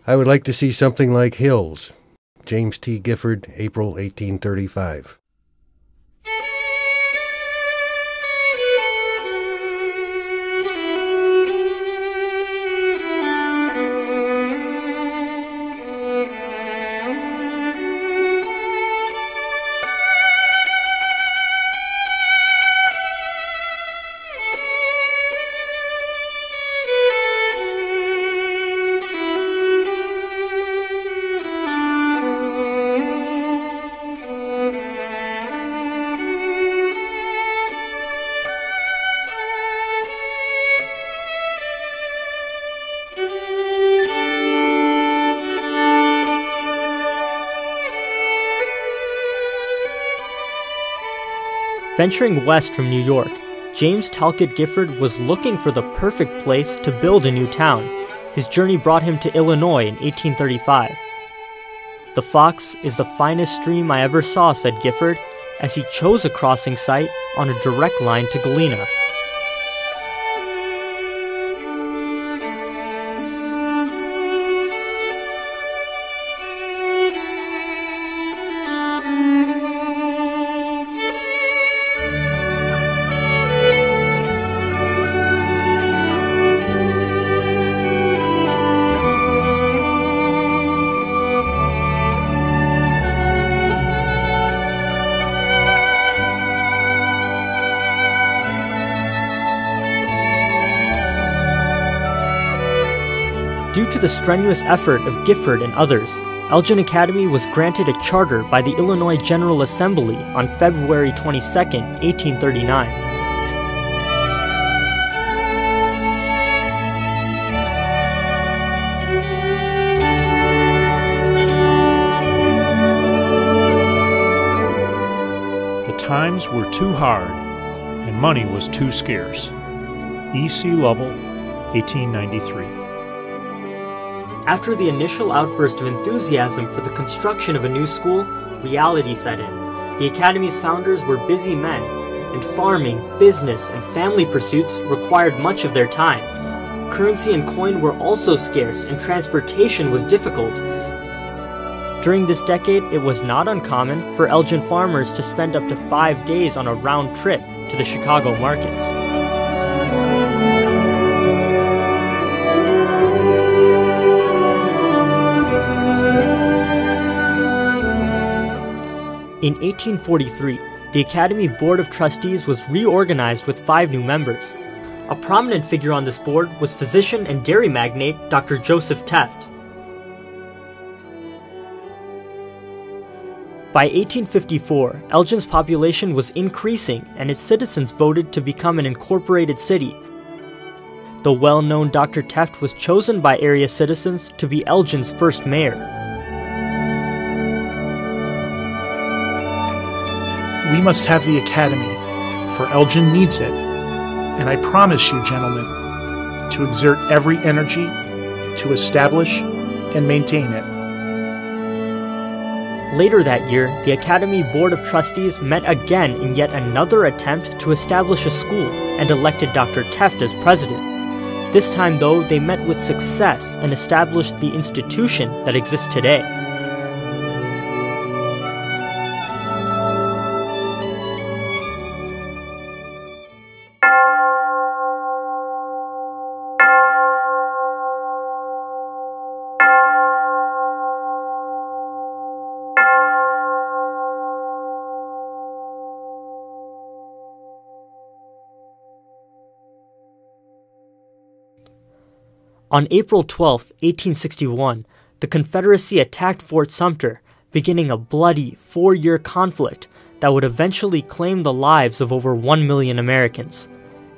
I would like to see something like Hills. James T. Gifford, April 1835. Venturing west from New York, James Talcott Gifford was looking for the perfect place to build a new town. His journey brought him to Illinois in 1835. "The Fox is the finest stream I ever saw," said Gifford, as he chose a crossing site on a direct line to Galena. Due to the strenuous effort of Gifford and others, Elgin Academy was granted a charter by the Illinois General Assembly on February 22, 1839. The times were too hard, and money was too scarce. E.C. Lovell, 1893. After the initial outburst of enthusiasm for the construction of a new school, reality set in. The Academy's founders were busy men, and farming, business, and family pursuits required much of their time. Currency and coin were also scarce, and transportation was difficult. During this decade, it was not uncommon for Elgin farmers to spend up to 5 days on a round trip to the Chicago markets. In 1843, the Academy Board of Trustees was reorganized with 5 new members. A prominent figure on this board was physician and dairy magnate Dr. Joseph Tefft. By 1854, Elgin's population was increasing and its citizens voted to become an incorporated city. The well-known Dr. Tefft was chosen by area citizens to be Elgin's first mayor. We must have the Academy, for Elgin needs it, and I promise you, gentlemen, to exert every energy to establish and maintain it. Later that year, the Academy Board of Trustees met again in yet another attempt to establish a school and elected Dr. Tefft as president. This time, though, they met with success and established the institution that exists today. On April 12, 1861, the Confederacy attacked Fort Sumter, beginning a bloody 4-year conflict that would eventually claim the lives of over 1 million Americans.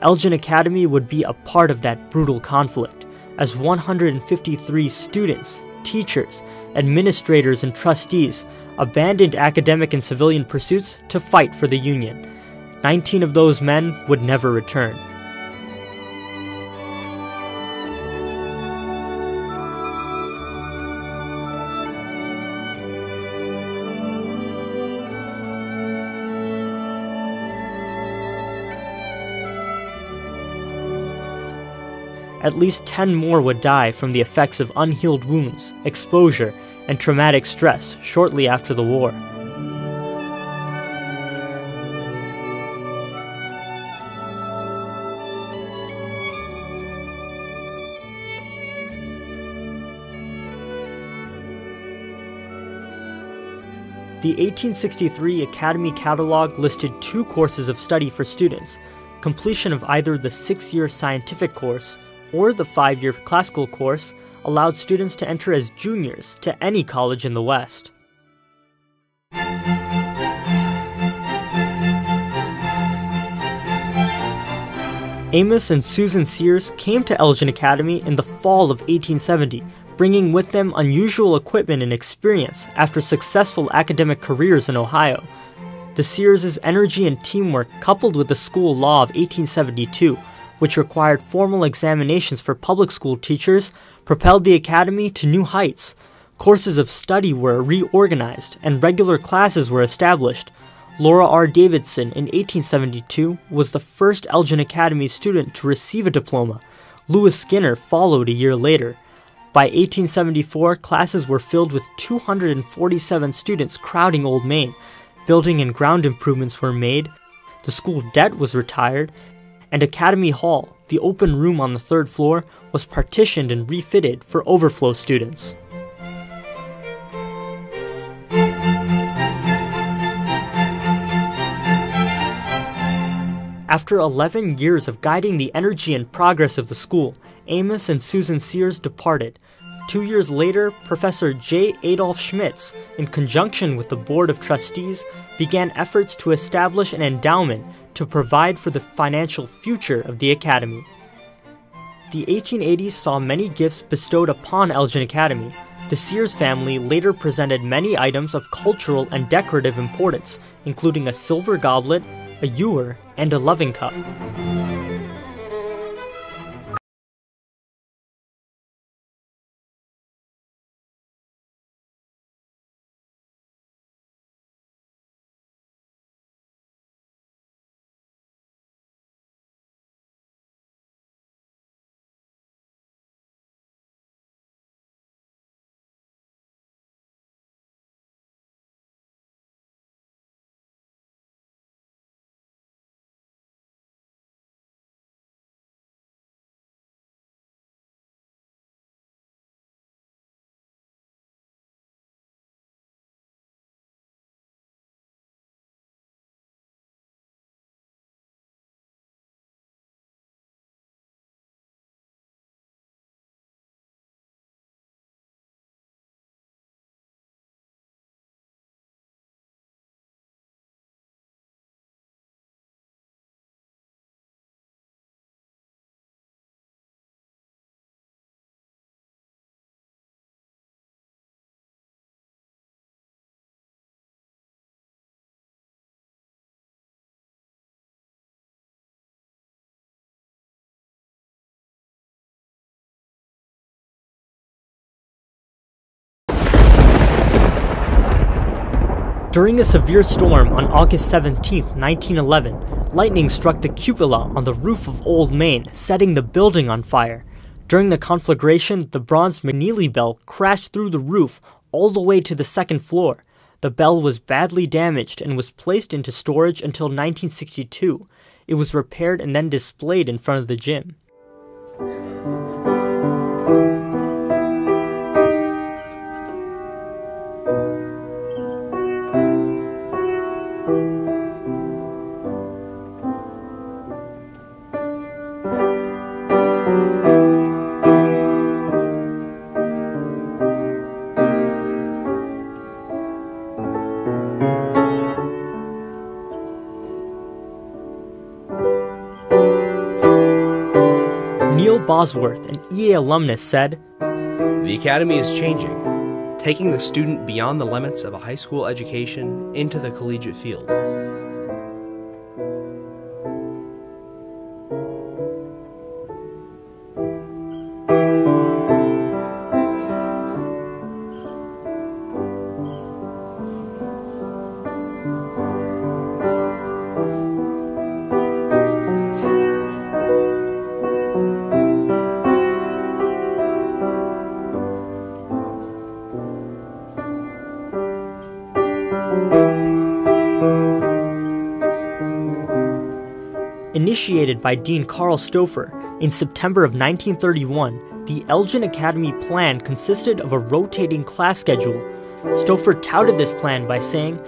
Elgin Academy would be a part of that brutal conflict, as 153 students, teachers, administrators, and trustees abandoned academic and civilian pursuits to fight for the Union. 19 of those men would never return. at least 10 more would die from the effects of unhealed wounds, exposure, and traumatic stress shortly after the war. The 1863 Academy Catalog listed 2 courses of study for students. Completion of either the 6-year scientific course or the 5-year classical course allowed students to enter as juniors to any college in the West. Amos and Susan Sears came to Elgin Academy in the fall of 1870, bringing with them unusual equipment and experience after successful academic careers in Ohio. The Sears' energy and teamwork, coupled with the school law of 1872, which required formal examinations for public school teachers, propelled the academy to new heights. Courses of study were reorganized, and regular classes were established. Laura R. Davidson in 1872 was the first Elgin Academy student to receive a diploma. Lewis Skinner followed a year later. By 1874, classes were filled with 247 students crowding Old Main. Building and ground improvements were made, the school debt was retired, and Academy Hall, the open room on the 3rd floor, was partitioned and refitted for overflow students. After 11 years of guiding the energy and progress of the school, Amos and Susan Sears departed. 2 years later, Professor J. Adolf Schmitz, in conjunction with the Board of Trustees, began efforts to establish an endowment to provide for the financial future of the Academy. The 1880s saw many gifts bestowed upon Elgin Academy. The Sears family later presented many items of cultural and decorative importance, including a silver goblet, a ewer, and a loving cup. During a severe storm on August 17, 1911, lightning struck the cupola on the roof of Old Main, setting the building on fire. During the conflagration, the bronze McNeely bell crashed through the roof all the way to the 2nd floor. The bell was badly damaged and was placed into storage until 1962. It was repaired and then displayed in front of the gym. Bosworth, an EA alumnus, said, "The Academy is changing, taking the student beyond the limits of a high school education into the collegiate field. Initiated by Dean Carl Stouffer in September of 1931, the Elgin Academy plan consisted of a rotating class schedule. Stouffer touted this plan by saying,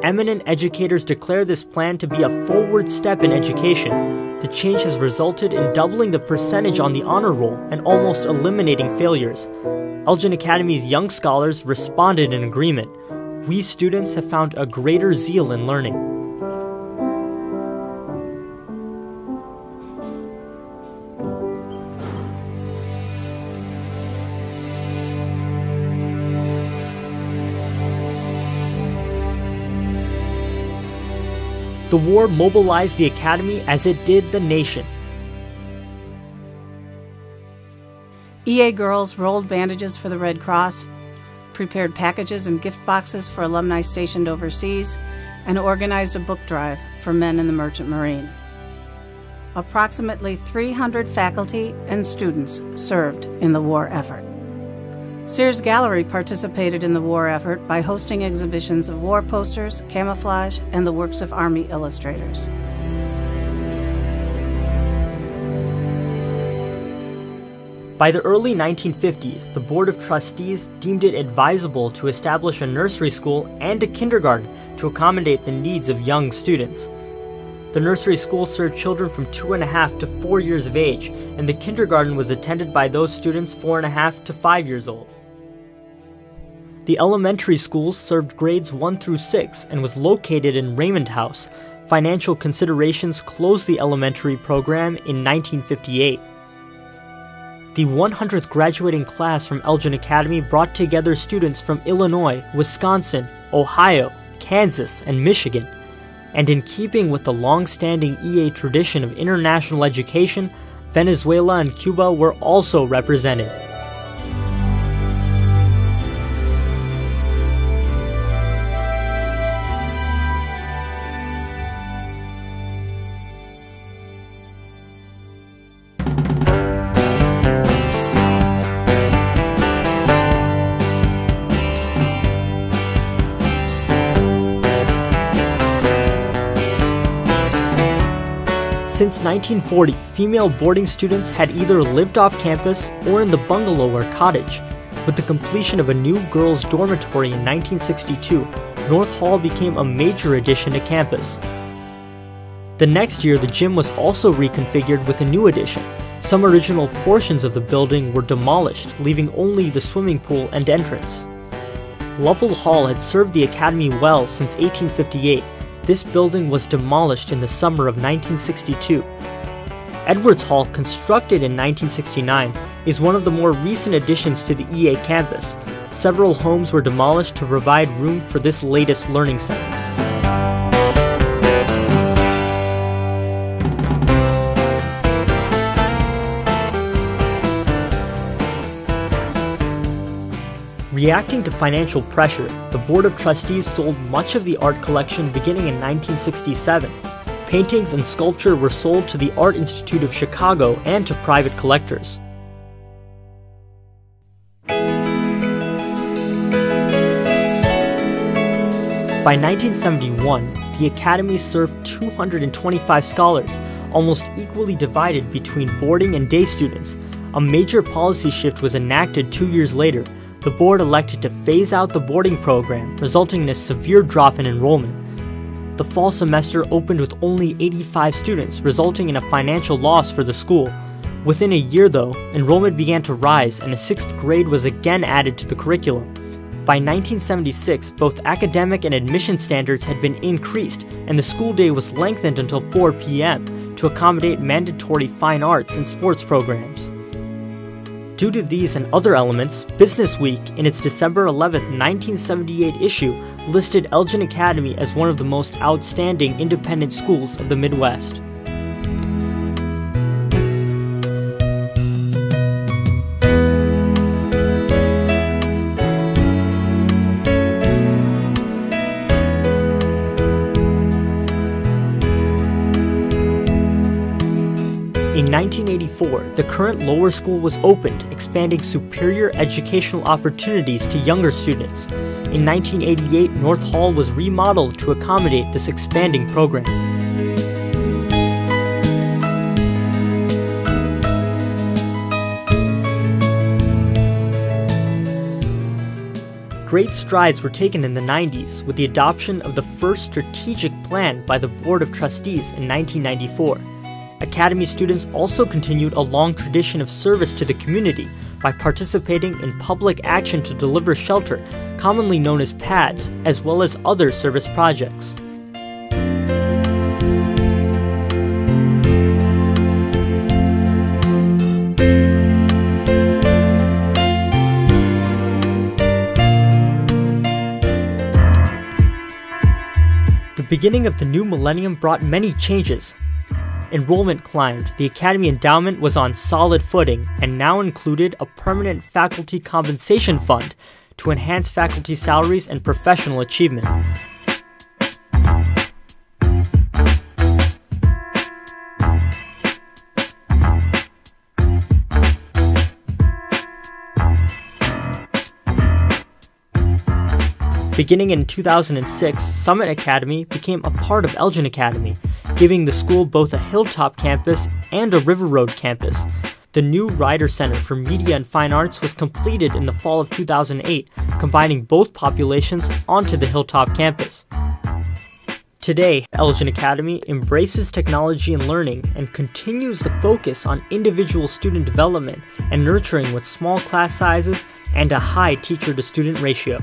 "Eminent educators declare this plan to be a forward step in education. The change has resulted in doubling the percentage on the honor roll and almost eliminating failures." Elgin Academy's young scholars responded in agreement. "We students have found a greater zeal in learning." The war mobilized the academy as it did the nation. EA girls rolled bandages for the Red Cross, prepared packages and gift boxes for alumni stationed overseas, and organized a book drive for men in the Merchant Marine. Approximately 300 faculty and students served in the war effort. Sears Gallery participated in the war effort by hosting exhibitions of war posters, camouflage, and the works of Army illustrators. By the early 1950s, the Board of Trustees deemed it advisable to establish a nursery school and a kindergarten to accommodate the needs of young students. The nursery school served children from 2.5 to 4 years of age, and the kindergarten was attended by those students 4.5 to 5 years old. The elementary school served grades 1 through 6 and was located in Raymond House. Financial considerations closed the elementary program in 1958. The 100th graduating class from Elgin Academy brought together students from Illinois, Wisconsin, Ohio, Kansas, and Michigan. And in keeping with the long-standing EA tradition of international education, Venezuela and Cuba were also represented. Since 1940, female boarding students had either lived off campus or in the bungalow or cottage. With the completion of a new girls' dormitory in 1962, North Hall became a major addition to campus. The next year, the gym was also reconfigured with a new addition. Some original portions of the building were demolished, leaving only the swimming pool and entrance. Louisville Hall had served the academy well since 1858. This building was demolished in the summer of 1962. Edwards Hall, constructed in 1969, is one of the more recent additions to the EA campus. Several homes were demolished to provide room for this latest learning center. Reacting to financial pressure, the Board of Trustees sold much of the art collection beginning in 1967. Paintings and sculpture were sold to the Art Institute of Chicago and to private collectors. By 1971, the Academy served 225 scholars, almost equally divided between boarding and day students. A major policy shift was enacted 2 years later. The board elected to phase out the boarding program, resulting in a severe drop in enrollment. The fall semester opened with only 85 students, resulting in a financial loss for the school. Within a year, though, enrollment began to rise and a 6th grade was again added to the curriculum. By 1976, both academic and admission standards had been increased, and the school day was lengthened until 4 p.m. to accommodate mandatory fine arts and sports programs. Due to these and other elements, Business Week, in its December 11, 1978 issue, listed Elgin Academy as one of the most outstanding independent schools of the Midwest. In 1984, the current lower school was opened, expanding superior educational opportunities to younger students. In 1988, North Hall was remodeled to accommodate this expanding program. Great strides were taken in the 90s with the adoption of the first strategic plan by the Board of Trustees in 1994. Academy students also continued a long tradition of service to the community by participating in public action to deliver shelter, commonly known as PADS, as well as other service projects. The beginning of the new millennium brought many changes. Enrollment climbed, the Academy endowment was on solid footing, and now included a permanent faculty compensation fund to enhance faculty salaries and professional achievement. Beginning in 2006, Summit Academy became a part of Elgin Academy, giving the school both a Hilltop campus and a River Road campus. The new Ryder Center for Media and Fine Arts was completed in the fall of 2008, combining both populations onto the Hilltop campus. Today, Elgin Academy embraces technology and learning and continues the focus on individual student development and nurturing with small class sizes and a high teacher-to-student ratio.